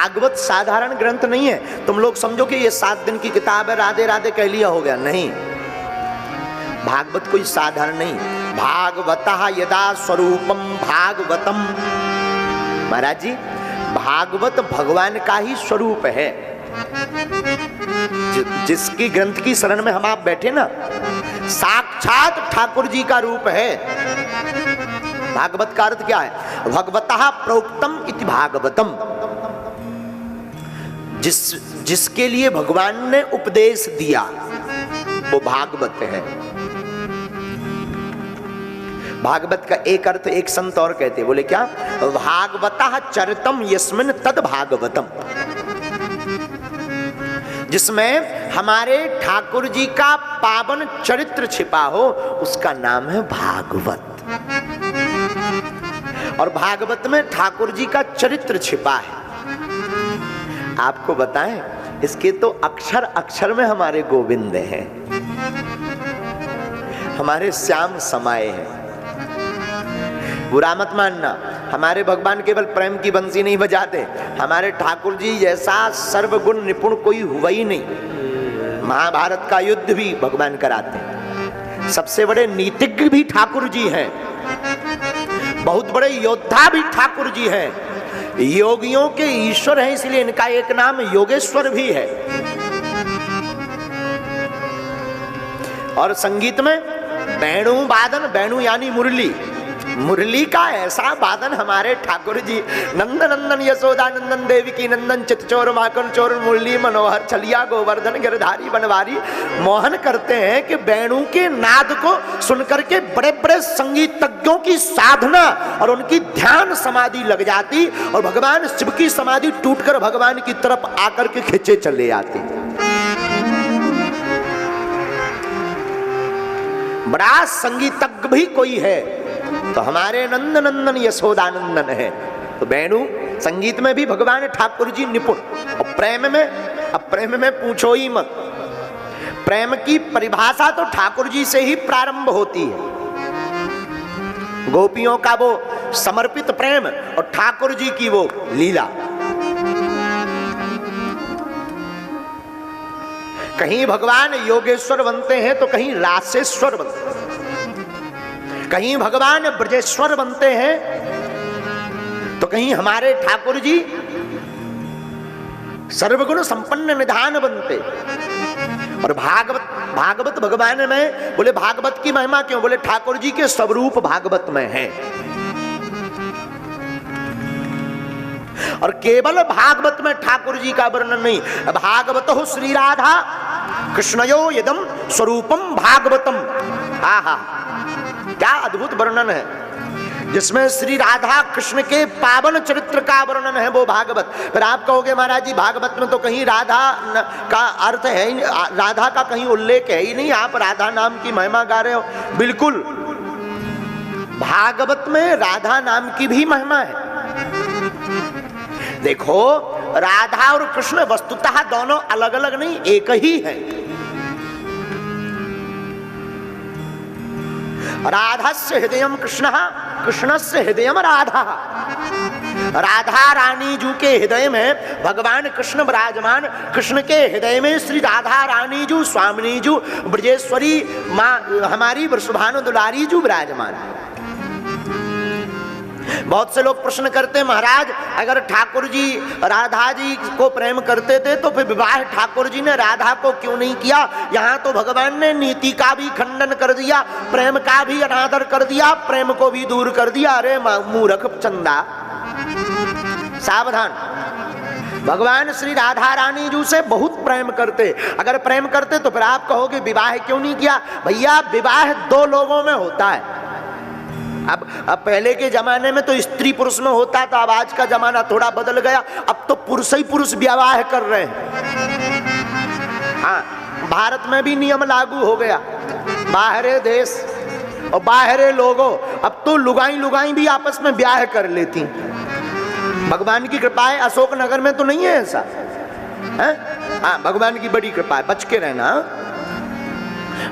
भागवत साधारण ग्रंथ नहीं है। तुम लोग समझो कि ये 7 दिन की किताब है, राधे राधे कह लिया हो गया, नहीं। भागवत कोई साधारण नहीं। भागवतः यदा स्वरूपम भागवतम, महाराज जी भागवत भगवान का ही स्वरूप है। जिसकी ग्रंथ की शरण में हम आप बैठे ना, साक्षात ठाकुर जी का रूप है। भागवत का अर्थ क्या है? भगवतः प्रोक्तम इति भागवतम, जिसके लिए भगवान ने उपदेश दिया वो भागवत है। भागवत का एक अर्थ एक संत और कहते, बोले क्या? भागवतः चरितम यस्मिन् तद भागवतम, जिसमें हमारे ठाकुर जी का पावन चरित्र छिपा हो, उसका नाम है भागवत। और भागवत में ठाकुर जी का चरित्र छिपा है। आपको बताएं, इसके तो अक्षर अक्षर में हमारे गोविंद हैं, हमारे श्याम समाये हैं। बुरा मत मानना, हमारे भगवान केवल प्रेम की बंसी नहीं बजाते, हमारे ठाकुर जी जैसा सर्वगुण निपुण कोई हुआ ही नहीं। महाभारत का युद्ध भी भगवान कराते हैं, सबसे बड़े नीतिज्ञ भी ठाकुर जी हैं, बहुत बड़े योद्धा भी ठाकुर जी हैं, योगियों के ईश्वर हैं, इसलिए इनका एक नाम योगेश्वर भी है। और संगीत में वेणु वादन, वेणु यानी मुरली, मुरली का ऐसा वादन हमारे ठाकुर जी, नंदन नंदन यशोदा नंदन देवी की नंदन, चितचोर माखन चोर मुरली मनोहर छलिया गोवर्धन गिरधारी बनवारी, मोहन करते हैं कि वेणु के नाद को सुनकर के बड़े बड़े संगीतज्ञों की साधना और उनकी ध्यान समाधि लग जाती, और भगवान शिव की समाधि टूटकर भगवान की तरफ आकर के खिंचे चले आते। बड़ा संगीतज्ञ भी कोई है तो हमारे नंद नंदन यशोदानंदन है। तो वेणु संगीत में भी भगवान ठाकुर जी निपुण। और प्रेम में, अब प्रेम में पूछो ही मत, प्रेम की परिभाषा तो ठाकुर जी से ही प्रारंभ होती है। गोपियों का वो समर्पित प्रेम और ठाकुर जी की वो लीला। कहीं भगवान योगेश्वर बनते हैं तो कहीं रासेश्वर बनते हैं, कहीं भगवान ब्रजेश्वर बनते हैं तो कहीं हमारे ठाकुर जी सर्वगुण संपन्न निधान बनते। और भागवत भगवान में, बोले भागवत की महिमा क्यों? बोले ठाकुर जी के स्वरूप भागवत में है। और केवल भागवत में ठाकुर जी का वर्णन नहीं, भागवतो श्री राधा कृष्णयो यदम स्वरूपम भागवतम। आहा, क्या अद्भुत वर्णन है, जिसमें श्री राधा कृष्ण के पावन चरित्र का वर्णन है वो भागवत। फिर आप कहोगे महाराज जी भागवत में तो कहीं राधा का अर्थ है ही, राधा का कहीं उल्लेख है ही नहीं, आप राधा नाम की महिमा गा रहे हो। बिल्कुल, भागवत में राधा नाम की भी महिमा है। देखो, राधा और कृष्ण वस्तुतः दोनों अलग अलग नहीं, एक ही है। राधस्य हृदयम कृष्ण, कृष्णस्य हृदयम राधा। राधा रानी जू के हृदय में भगवान कृष्ण विराजमान, कृष्ण के हृदय में श्री राधा रानी जू स्वामिनी जू ब्रजेश्वरी माँ हमारी वृषभानु दुलारी जू विराजमान। बहुत से लोग प्रश्न करते हैं, महाराज अगर ठाकुर जी राधा जी को प्रेम करते थे तो फिर विवाह ठाकुर जी ने राधा को क्यों नहीं किया? यहाँ तो भगवान ने नीति का भी खंडन कर दिया, प्रेम का भी अनादर कर दिया, प्रेम को भी दूर कर दिया। अरे मूर्ख चंदा, सावधान। भगवान श्री राधा रानी जी से बहुत प्रेम करते। अगर प्रेम करते तो फिर आप कहोगे विवाह क्यों नहीं किया? भैया, विवाह दो लोगों में होता है। अब पहले के जमाने में तो स्त्री पुरुष में होता था, अब आज का जमाना थोड़ा बदल गया, अब तो पुरुष ही पुरुष विवाह कर रहे हैं। हाँ, भारत में भी नियम लागू हो गया, बाहरे देश और बाहरे लोगों, अब तो लुगाई लुगाई भी आपस में ब्याह कर लेती। भगवान की कृपा है, अशोक नगर में तो नहीं है ऐसा है? हाँ, भगवान की बड़ी कृपा है, बच के रहना।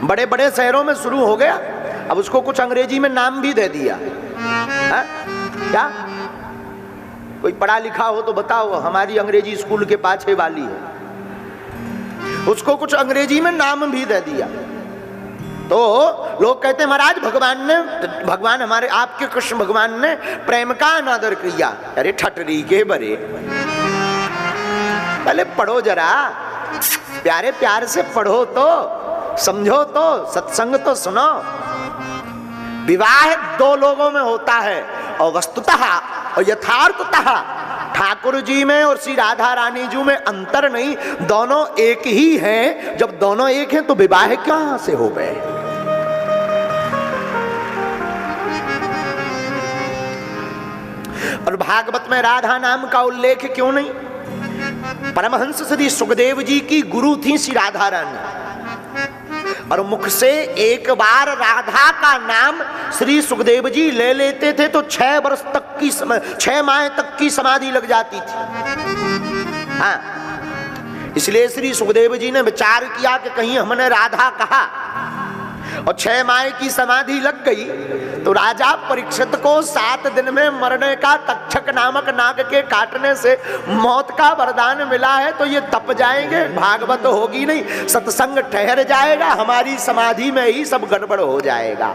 बड़े बड़े शहरों में शुरू हो गया, अब उसको कुछ अंग्रेजी में नाम भी दे दिया है? क्या कोई पढ़ा लिखा हो तो बताओ, हमारी अंग्रेजी स्कूल के पाछे वाली है, उसको कुछ अंग्रेजी में नाम भी दे दिया। तो लोग कहते हैं महाराज भगवान हमारे आपके कृष्ण भगवान ने प्रेम का अनादर किया। अरे ठटरी के बरे, पहले पढ़ो जरा, प्यारे प्यार से पढ़ो तो, समझो तो, सत्संग तो सुनो। विवाह दो लोगों में होता है और वस्तुतः और यथार्थतः ठाकुर जी में और श्री राधा रानी जी में अंतर नहीं, दोनों एक ही हैं। जब दोनों एक हैं तो विवाह कहां से हो गए? और भागवत में राधा नाम का उल्लेख क्यों नहीं? परमहंस श्री सुखदेव जी की गुरु थी श्री राधा रानी, और मुख से एक बार राधा का नाम श्री सुखदेव जी ले लेते थे तो 6 वर्ष तक की 6 माह तक की समाधि लग जाती थी। हाँ, इसलिए श्री सुखदेव जी ने विचार किया कि कहीं हमने राधा कहा और 6 माह की समाधि लग गई तो राजा परीक्षित को 7 दिन में मरने का तक्षक नामक नाग के काटने से मौत का वरदान मिला है, तो ये तप जाएंगे, भागवत होगी नहीं, सत्संग ठहर जाएगा, हमारी समाधि में ही सब गड़बड़ हो जाएगा।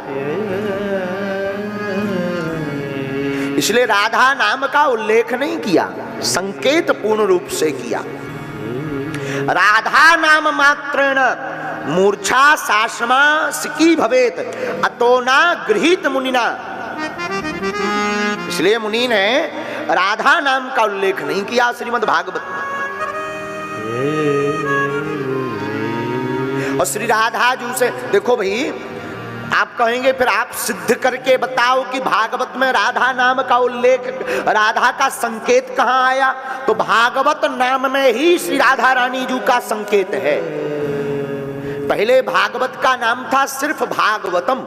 इसलिए राधा नाम का उल्लेख नहीं किया, संकेत पूर्ण रूप से किया। राधा नाम मात्रेण मूर्छा साश्मा सिकी भवेत अतो ना गृहीत मुनिना। इसलिए मुनि ने राधा नाम का उल्लेख नहीं किया श्रीमद् भागवत में। और श्री राधा जी से देखो भाई, आप कहेंगे फिर आप सिद्ध करके बताओ कि भागवत में राधा नाम का उल्लेख, राधा का संकेत कहां आया? तो भागवत नाम में ही श्री राधा रानी जी का संकेत है। पहले भागवत का नाम था सिर्फ भागवतम,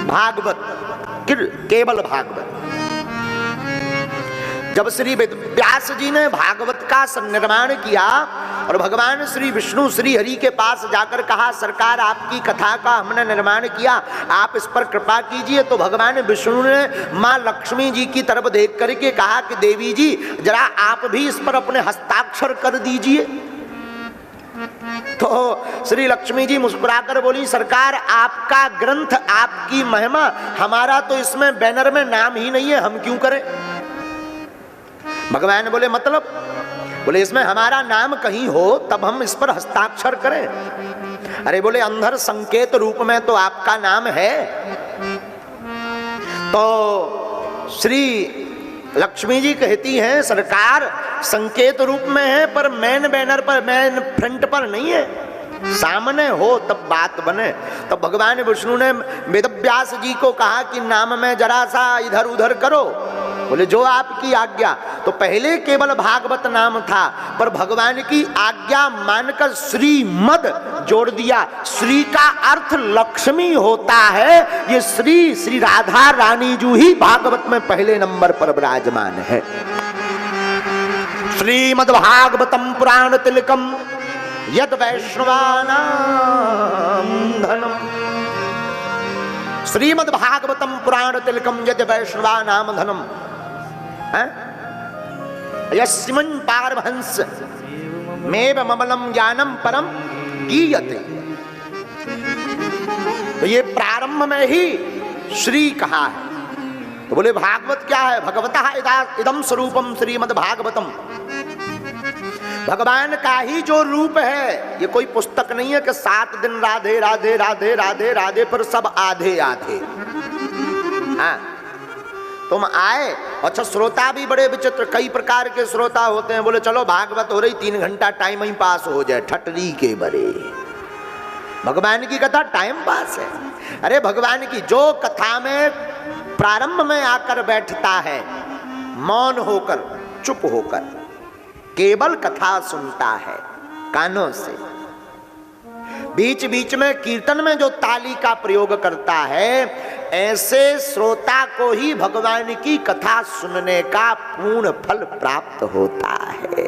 भागवत केवल भागवत। जब श्री व्यास जी ने भागवत का निर्माण किया और भगवान श्री विष्णु श्री हरि के पास जाकर कहा सरकार आपकी कथा का हमने निर्माण किया, आप इस पर कृपा कीजिए, तो भगवान विष्णु ने माँ लक्ष्मी जी की तरफ देख करके कहा कि देवी जी जरा आप भी इस पर अपने हस्ताक्षर कर दीजिए। तो श्री लक्ष्मी जी मुस्कुराकर बोली सरकार आपका ग्रंथ, आपकी महिमा, हमारा तो इसमें बैनर में नाम ही नहीं है, हम क्यों करें? भगवान बोले मतलब? बोले इसमें हमारा नाम कहीं हो तब हम इस पर हस्ताक्षर करें। अरे बोले अंधर संकेत रूप में तो आपका नाम है। तो श्री लक्ष्मी जी कहती हैं सरकार संकेत रूप में है पर मेन बैनर पर, मेन फ्रंट पर नहीं है, सामने हो तब बात बने। तो भगवान विष्णु ने वेदव्यास जी को कहा कि नाम में जरा सा इधर उधर करो। बोले जो आपकी आज्ञा। तो पहले केवल भागवत नाम था, पर भगवान की आज्ञा मानकर श्रीमद जोड़ दिया। श्री का अर्थ लक्ष्मी होता है, ये श्री राधा रानी जी ही भागवत में पहले नंबर पर विराजमान है। श्रीमद् भागवतम पुराण तिलकम यद वैष्णवानां धनम। श्रीमद् भागवतम पुराण तिलकम यद वैष्णवानां धनम। यस्मिन् पारमहंस मेव ममलम ज्ञानम परम गीयते। तो ये प्रारंभ में ही श्री कहा है। तो बोले भागवत क्या है? भगवतः इदम स्वरूपम श्रीमद् भागवतम। भगवान का ही जो रूप है, ये कोई पुस्तक नहीं है कि 7 दिन राधे राधे राधे राधे राधे पर सब आधे आधे। हाँ, तुम आए। अच्छा, श्रोता भी बड़े विचित्र, कई प्रकार के श्रोता होते हैं। बोले चलो भागवत हो रही, 3 घंटा टाइम ही पास हो जाए, ठटरी के बरे। भगवान की कथा टाइम पास है? अरे भगवान की जो कथा में प्रारंभ में आकर बैठता है, मौन होकर, चुप होकर, केवल कथा सुनता है कानों से, बीच बीच में कीर्तन में जो ताली का प्रयोग करता है, ऐसे श्रोता को ही भगवान की कथा सुनने का पूर्ण फल प्राप्त होता है।